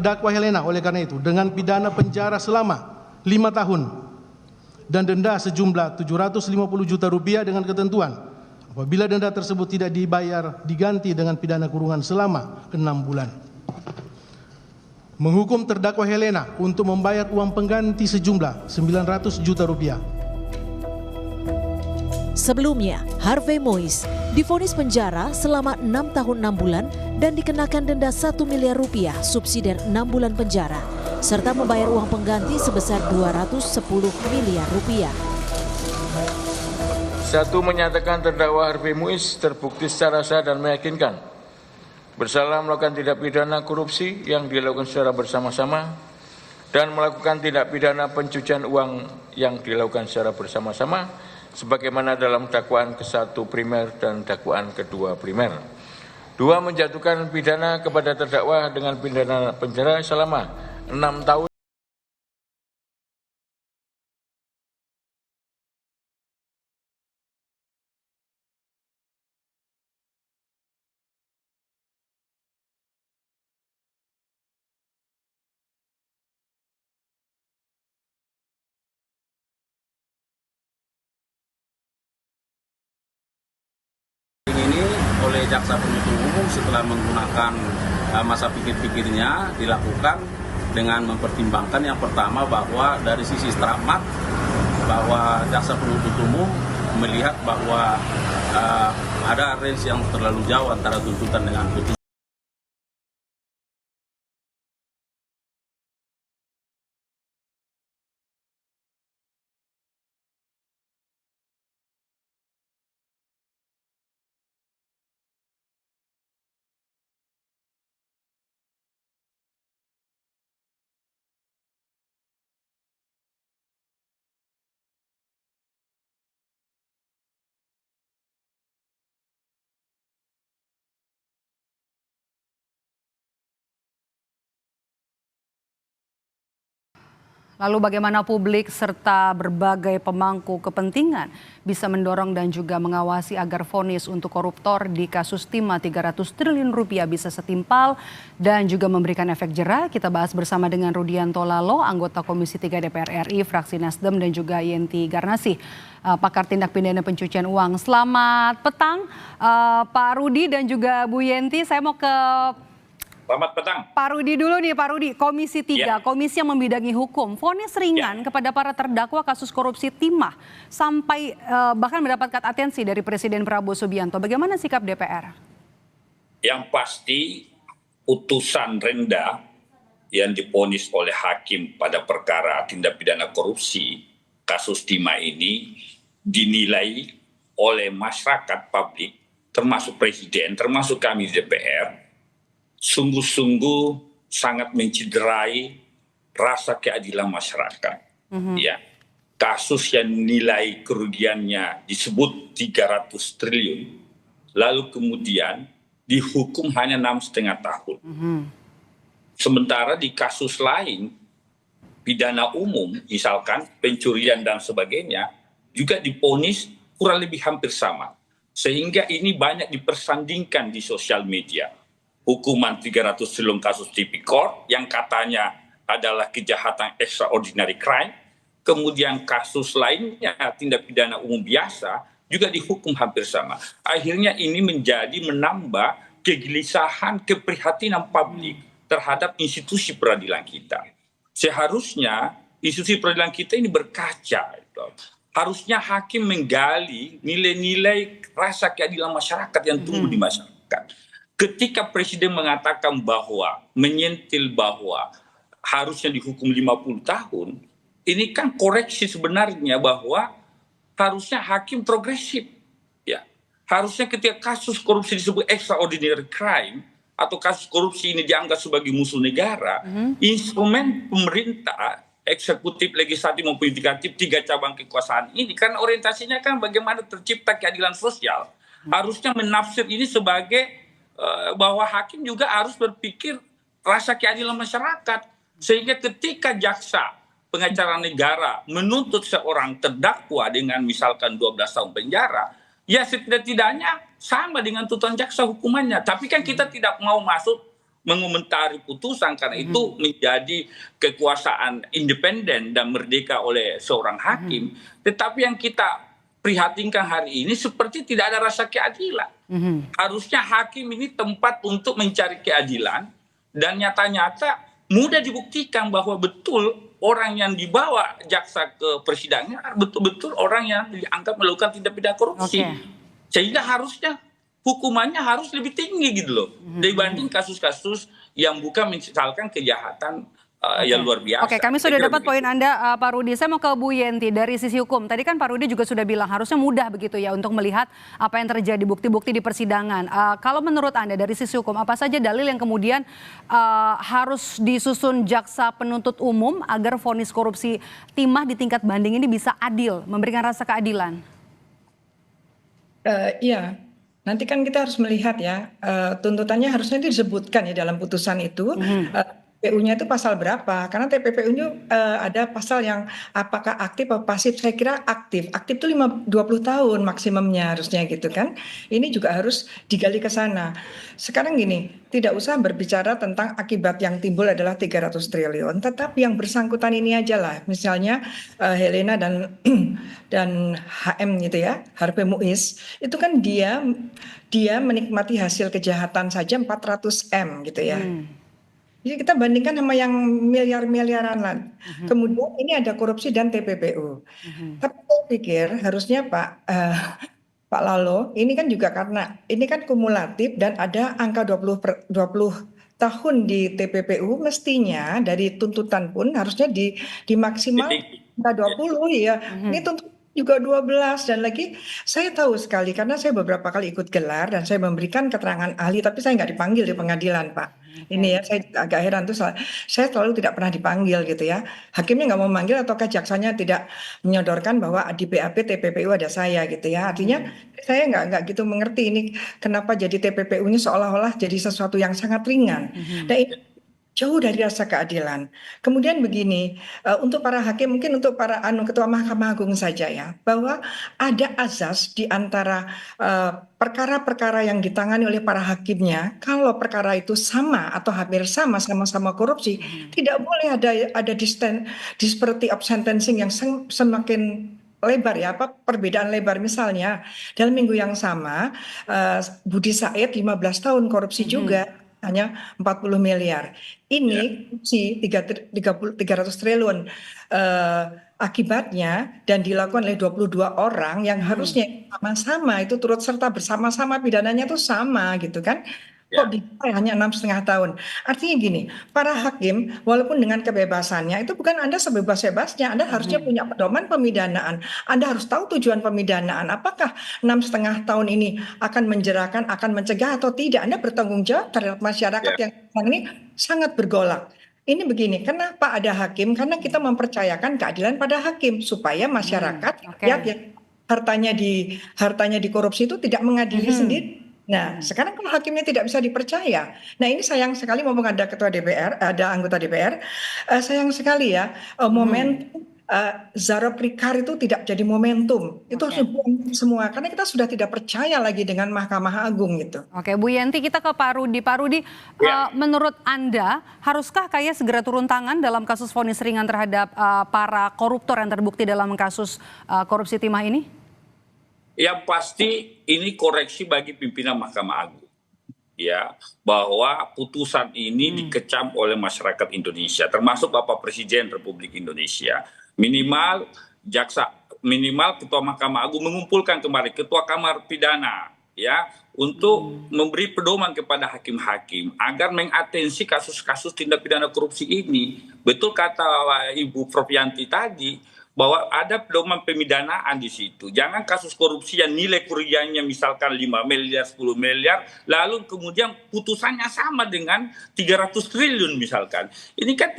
terdakwa Helena oleh karena itu dengan pidana penjara selama 5 tahun dan denda sejumlah 750 juta rupiah dengan ketentuan apabila denda tersebut tidak dibayar diganti dengan pidana kurungan selama 6 bulan. Menghukum terdakwa Helena untuk membayar uang pengganti sejumlah 900 juta rupiah. Sebelumnya, Harvey Mois divonis penjara selama 6 tahun 6 bulan dan dikenakan denda 1 miliar rupiah subsidiar 6 bulan penjara, serta membayar uang pengganti sebesar 210 miliar rupiah. Satu, menyatakan terdakwa Harvey Mois terbukti secara sah dan meyakinkan bersalah melakukan tindak pidana korupsi yang dilakukan secara bersama-sama dan melakukan tindak pidana pencucian uang yang dilakukan secara bersama-sama sebagaimana dalam dakwaan ke-1 primer dan dakwaan kedua primer. 2, menjatuhkan pidana kepada terdakwa dengan pidana penjara selama 6 tahun. Ini oleh jaksa penuntut umum setelah menggunakan masa pikir-pikirnya dilakukan dengan mempertimbangkan yang pertama bahwa dari sisi stramat bahwa jaksa penuntut umum melihat bahwa ada range yang terlalu jauh antara tuntutan dengan putusan. Lalu bagaimana publik serta berbagai pemangku kepentingan bisa mendorong dan juga mengawasi agar vonis untuk koruptor di kasus timah 300 triliun rupiah bisa setimpal dan juga memberikan efek jera? Kita bahas bersama dengan Rudianto Lalo, anggota Komisi 3 DPR RI, fraksi Nasdem, dan juga Yenti Garnasih, pakar tindak pidana pencucian uang. Selamat petang Pak Rudi dan juga Bu Yenti. Saya mau ke Selamat petang. Pak Rudi dulu nih, Pak Rudi. Komisi 3, komisi yang membidangi hukum, vonis ringan kepada para terdakwa kasus korupsi timah sampai bahkan mendapatkan atensi dari Presiden Prabowo Subianto. Bagaimana sikap DPR? Yang pasti putusan rendah yang divonis oleh hakim pada perkara tindak pidana korupsi kasus timah ini dinilai oleh masyarakat publik, termasuk Presiden, termasuk kami DPR, sungguh-sungguh sangat mencederai rasa keadilan masyarakat. Ya, kasus yang nilai kerugiannya disebut 300 triliun, lalu kemudian dihukum hanya 6,5 tahun. Sementara di kasus lain, pidana umum, misalkan pencurian dan sebagainya, juga divonis kurang lebih hampir sama. Sehingga ini banyak dipersandingkan di sosial media. Hukuman 300 triliun kasus tipikor yang katanya adalah kejahatan extraordinary crime, kemudian kasus lainnya tindak pidana umum biasa juga dihukum hampir sama. Akhirnya ini menambah kegelisahan, keprihatinan publik terhadap institusi peradilan kita. Seharusnya institusi peradilan kita ini berkaca. Harusnya hakim menggali nilai-nilai rasa keadilan masyarakat yang tumbuh di masyarakat. Ketika Presiden mengatakan bahwa menyentil bahwa harusnya dihukum 50 tahun, ini kan koreksi sebenarnya bahwa harusnya hakim progresif. Ya, harusnya ketika kasus korupsi disebut extraordinary crime atau kasus korupsi ini dianggap sebagai musuh negara, instrumen pemerintah, eksekutif, legislatif maupun yudikatif, 3 cabang kekuasaan ini kan orientasinya kan bagaimana tercipta keadilan sosial. Harusnya menafsir ini sebagai bahwa hakim juga harus berpikir rasa keadilan masyarakat. Sehingga ketika jaksa pengacara negara menuntut seorang terdakwa dengan misalkan 12 tahun penjara, ya setidak-tidaknya sama dengan tuntutan jaksa hukumannya. Tapi kan kita tidak mau masuk mengomentari putusan karena itu menjadi kekuasaan independen dan merdeka oleh seorang hakim. Tetapi yang kita prihatinkan hari ini seperti tidak ada rasa keadilan. Harusnya hakim ini tempat untuk mencari keadilan dan nyata-nyata mudah dibuktikan bahwa betul orang yang dibawa jaksa ke persidangan betul-betul orang yang dianggap melakukan tindak pidana korupsi. Sehingga harusnya hukumannya harus lebih tinggi gitu loh dibanding kasus-kasus yang bukan misalkan kejahatan yang luar biasa. Oke, kami sudah dapat poin Anda, Pak Rudi. Saya mau ke Bu Yenti dari sisi hukum. Tadi kan Pak Rudi juga sudah bilang harusnya mudah begitu ya untuk melihat apa yang terjadi, bukti-bukti di persidangan. Kalau menurut Anda dari sisi hukum, apa saja dalil yang kemudian harus disusun jaksa penuntut umum agar vonis korupsi timah di tingkat banding ini bisa adil, memberikan rasa keadilan? Iya, nanti kan kita harus melihat ya, tuntutannya harusnya disebutkan ya dalam putusan itu. TPPU-nya itu pasal berapa? Karena TPPU-nya ada pasal yang apakah aktif atau pasif. Saya kira aktif. Aktif itu 20 tahun maksimumnya harusnya gitu kan. Ini juga harus digali ke sana. Sekarang gini, tidak usah berbicara tentang akibat yang timbul adalah 300 triliun. Tetapi yang bersangkutan ini aja lah. Misalnya Helena dan HM gitu ya, Harvey Muiz. Itu kan dia menikmati hasil kejahatan saja 400 M gitu ya. Jadi kita bandingkan sama yang miliar-miliaran lah. Kemudian ini ada korupsi dan TPPU. Tapi saya pikir harusnya Pak Lalo, ini kan juga karena ini kan kumulatif dan ada angka 20 tahun di TPPU, mestinya dari tuntutan pun harusnya dimaksimal angka 20 ya. Ini tuntutan juga 12 dan lagi saya tahu sekali karena saya beberapa kali ikut gelar dan saya memberikan keterangan ahli tapi saya nggak dipanggil di pengadilan Pak. Ini ya saya agak heran tuh saya selalu tidak pernah dipanggil gitu ya. Hakimnya nggak mau manggil ataukah jaksanya tidak menyodorkan bahwa di BAP TPPU ada saya gitu ya. Artinya saya nggak gitu mengerti ini kenapa jadi TPPU-nya seolah-olah jadi sesuatu yang sangat ringan. Dan ini jauh dari rasa keadilan. Kemudian begini, untuk para hakim, mungkin untuk para ketua Mahkamah Agung saja ya, bahwa ada azas di antara perkara-perkara yang ditangani oleh para hakimnya, kalau perkara itu sama atau hampir sama-sama korupsi, tidak boleh ada disparity of sentencing yang semakin lebar ya, perbedaan lebar. Misalnya dalam minggu yang sama Budi Said 15 tahun korupsi juga hanya 40 miliar. Ini si 300 triliun akibatnya dan dilakukan oleh 22 orang yang harusnya sama-sama itu turut serta bersama-sama pidananya itu sama gitu kan. Kok hanya 6,5 tahun. Artinya gini, para hakim walaupun dengan kebebasannya itu bukan Anda sebebas-bebasnya, Anda harusnya punya pedoman pemidanaan. Anda harus tahu tujuan pemidanaan. Apakah 6,5 tahun ini akan menjerahkan, akan mencegah atau tidak? Anda bertanggung jawab terhadap masyarakat yang sekarang ini sangat bergolak. Ini begini, kenapa ada hakim? Karena kita mempercayakan keadilan pada hakim supaya masyarakat yang hartanya dikorupsi itu tidak mengadili sendiri. Nah, sekarang kalau hakimnya tidak bisa dipercaya. Nah, ini sayang sekali ngomong ada ketua DPR, ada anggota DPR. Sayang sekali ya, momentum Zaro Prikar itu tidak jadi momentum. Itu harus dibuang semua karena kita sudah tidak percaya lagi dengan Mahkamah Agung gitu. Oke, Bu Yenti, kita ke Pak Rudi. Pak Rudi, menurut Anda, haruskah KAI segera turun tangan dalam kasus vonis ringan terhadap para koruptor yang terbukti dalam kasus korupsi timah ini? Yang pasti ini koreksi bagi pimpinan Mahkamah Agung, ya, bahwa putusan ini dikecam oleh masyarakat Indonesia, termasuk Bapak Presiden Republik Indonesia. Minimal ketua Mahkamah Agung mengumpulkan kembali ketua Kamar Pidana, ya, untuk memberi pedoman kepada hakim-hakim agar mengatensi kasus-kasus tindak pidana korupsi ini. Betul kata Ibu Prof Yanti tadi, bahwa ada pedoman pemidanaan di situ. Jangan kasus korupsi yang nilai kerugiannya misalkan 5 miliar, 10 miliar, lalu kemudian putusannya sama dengan 300 triliun misalkan. Ini kan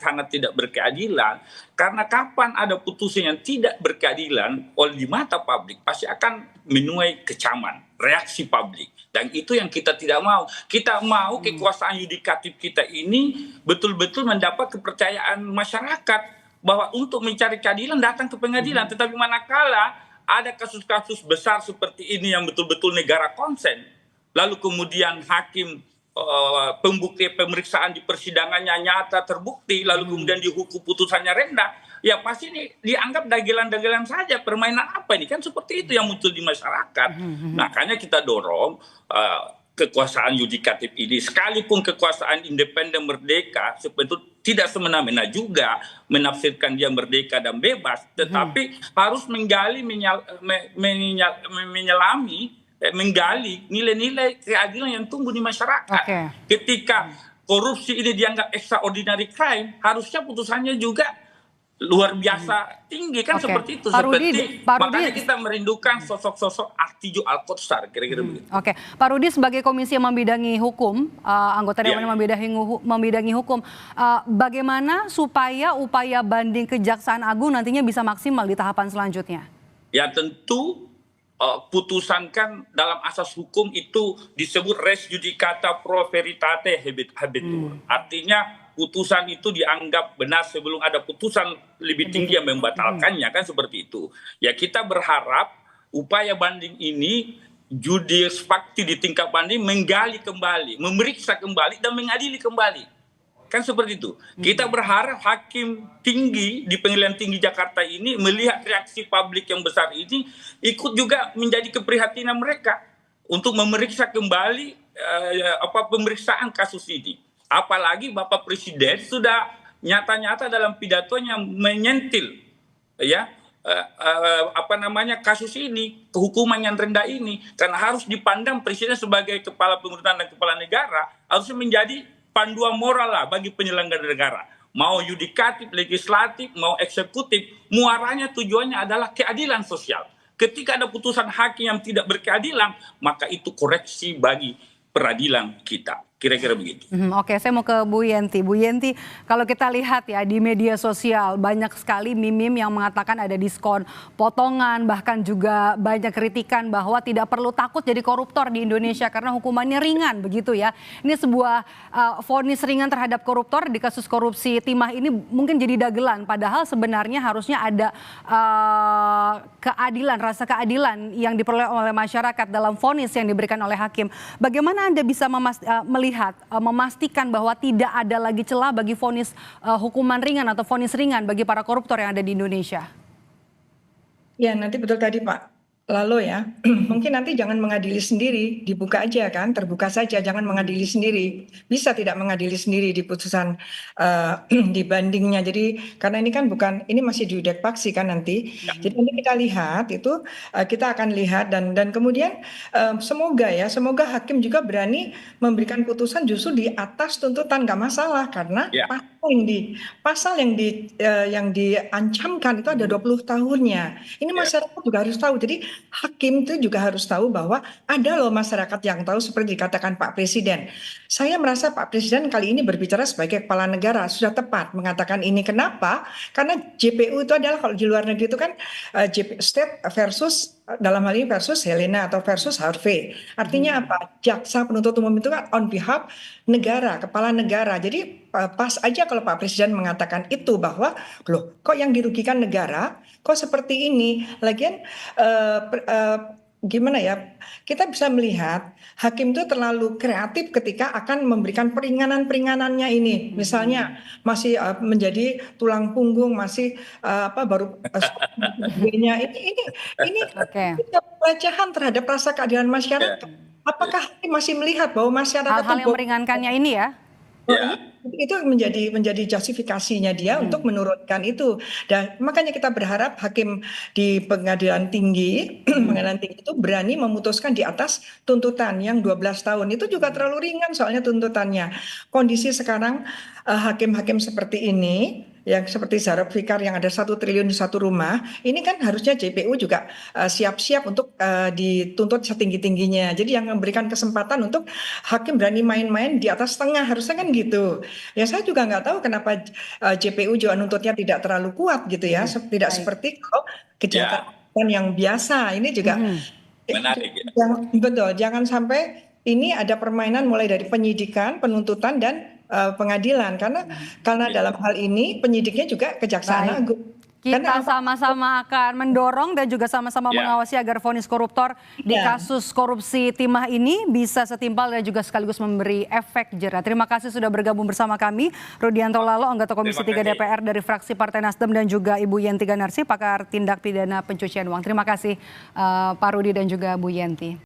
sangat tidak berkeadilan. Karena kapan ada putusan yang tidak berkeadilan oleh di mata publik, pasti akan menuai kecaman, reaksi publik. Dan itu yang kita tidak mau. Kita mau kekuasaan yudikatif kita ini betul-betul mendapat kepercayaan masyarakat, bahwa untuk mencari keadilan datang ke pengadilan. Tetapi manakala ada kasus-kasus besar seperti ini yang betul-betul negara konsen, lalu kemudian hakim pemeriksaan di persidangannya nyata terbukti, lalu kemudian dihukum putusannya rendah, ya pasti ini dianggap dagelan-dagelan saja. Permainan apa ini? Kan seperti itu yang muncul di masyarakat. Makanya kita dorong kekuasaan yudikatif ini, sekalipun kekuasaan independen merdeka, seperti tidak semena-mena juga menafsirkan dia merdeka dan bebas, tetapi harus menggali, menyelami, menggali nilai-nilai keadilan yang tumbuh di masyarakat. Ketika korupsi ini dianggap extraordinary crime, harusnya putusannya juga luar biasa tinggi, kan seperti itu. Makanya kita merindukan sosok-sosok Artijo Alkotsar, kira-kira begitu. Pak Rudi sebagai komisi yang membidangi hukum, anggota Dewan yang membidangi hukum, bagaimana supaya upaya banding Kejaksaan Agung nantinya bisa maksimal di tahapan selanjutnya? Ya tentu putusan kan dalam asas hukum itu disebut res judicata pro veritate habetur. Artinya putusan itu dianggap benar sebelum ada putusan lebih tinggi yang membatalkannya, kan seperti itu. Ya kita berharap upaya banding ini judis fakti di tingkat banding menggali kembali, memeriksa kembali dan mengadili kembali. Kan seperti itu. Kita berharap hakim tinggi di Pengadilan Tinggi Jakarta ini melihat reaksi publik yang besar ini, ikut juga menjadi keprihatinan mereka untuk memeriksa kembali pemeriksaan kasus ini. Apalagi Bapak Presiden sudah nyata-nyata dalam pidatonya menyentil kasus ini, kehukuman yang rendah ini, karena harus dipandang Presiden sebagai kepala pemerintahan dan kepala negara harusnya menjadi panduan moral lah bagi penyelenggara negara. Mau yudikatif, legislatif, mau eksekutif, muaranya tujuannya adalah keadilan sosial. Ketika ada putusan hakim yang tidak berkeadilan, maka itu koreksi bagi peradilan kita. Kira-kira begitu. Saya mau ke Bu Yenti. Bu Yenti, kalau kita lihat ya di media sosial banyak sekali meme yang mengatakan ada diskon potongan, bahkan juga banyak kritikan bahwa tidak perlu takut jadi koruptor di Indonesia karena hukumannya ringan begitu ya. Ini sebuah vonis ringan terhadap koruptor di kasus korupsi timah ini mungkin jadi dagelan. Padahal sebenarnya harusnya ada keadilan, rasa keadilan yang diperoleh oleh masyarakat dalam vonis yang diberikan oleh hakim. Bagaimana Anda bisa memastikan bahwa tidak ada lagi celah bagi vonis hukuman ringan atau vonis ringan bagi para koruptor yang ada di Indonesia? Ya nanti betul tadi Pak Lalo ya, mungkin nanti jangan mengadili sendiri, dibuka aja kan, terbuka saja, jangan mengadili sendiri. Bisa tidak mengadili sendiri di putusan dibandingnya. Jadi karena ini kan ini masih di yudek paksi kan nanti. Jadi nanti kita lihat itu, kita akan lihat dan kemudian semoga hakim juga berani memberikan putusan justru di atas tuntutan, nggak masalah karena pasal yang diancamkan itu ada 20 tahunnya. Ini masyarakat juga harus tahu. Jadi hakim itu juga harus tahu bahwa ada loh masyarakat yang tahu, seperti dikatakan Pak Presiden. Saya merasa Pak Presiden kali ini berbicara sebagai kepala negara sudah tepat mengatakan ini. Kenapa? Karena JPU itu adalah, kalau di luar negeri itu kan state versus, dalam hal ini versus Helena atau versus Harvey. Artinya apa? Jaksa penuntut umum itu kan on behalf negara, kepala negara. Jadi pas aja kalau Pak Presiden mengatakan itu, bahwa loh kok yang dirugikan negara, kok seperti ini. Lagian gimana ya, kita bisa melihat hakim itu terlalu kreatif ketika akan memberikan peringanannya ini. Misalnya masih menjadi tulang punggung, masih baru ini pelecehan terhadap rasa keadilan masyarakat. Apakah hakim masih melihat bahwa masyarakat hal-hal yang meringankannya ini ya? Itu menjadi justifikasinya dia untuk menurunkan itu. Dan makanya kita berharap hakim di pengadilan tinggi itu berani memutuskan di atas tuntutan yang 12 tahun. Itu juga terlalu ringan soalnya tuntutannya. Kondisi sekarang hakim-hakim seperti ini, yang seperti Zarab Fikar yang ada 1 triliun di satu rumah, ini kan harusnya JPU juga siap-siap untuk dituntut setinggi-tingginya. Jadi yang memberikan kesempatan untuk hakim berani main-main di atas setengah, harusnya kan gitu. Ya saya juga nggak tahu kenapa JPU juga nuntutnya tidak terlalu kuat gitu ya, tidak seperti kalau kejahatan yang biasa. Ini juga menarik ya. Betul, jangan sampai ini ada permainan mulai dari penyidikan, penuntutan dan pengadilan, karena dalam hal ini penyidiknya juga Kejaksaan Agung. Kita sama-sama akan mendorong dan juga sama-sama mengawasi agar vonis koruptor di kasus korupsi timah ini bisa setimpal dan juga sekaligus memberi efek jera. Terima kasih sudah bergabung bersama kami. Rudianto Lalo, anggota Komisi 3 DPR dari fraksi Partai Nasdem, dan juga Ibu Yenti Ganarsi, pakar tindak pidana pencucian uang. Terima kasih Pak Rudi dan juga Bu Yenti.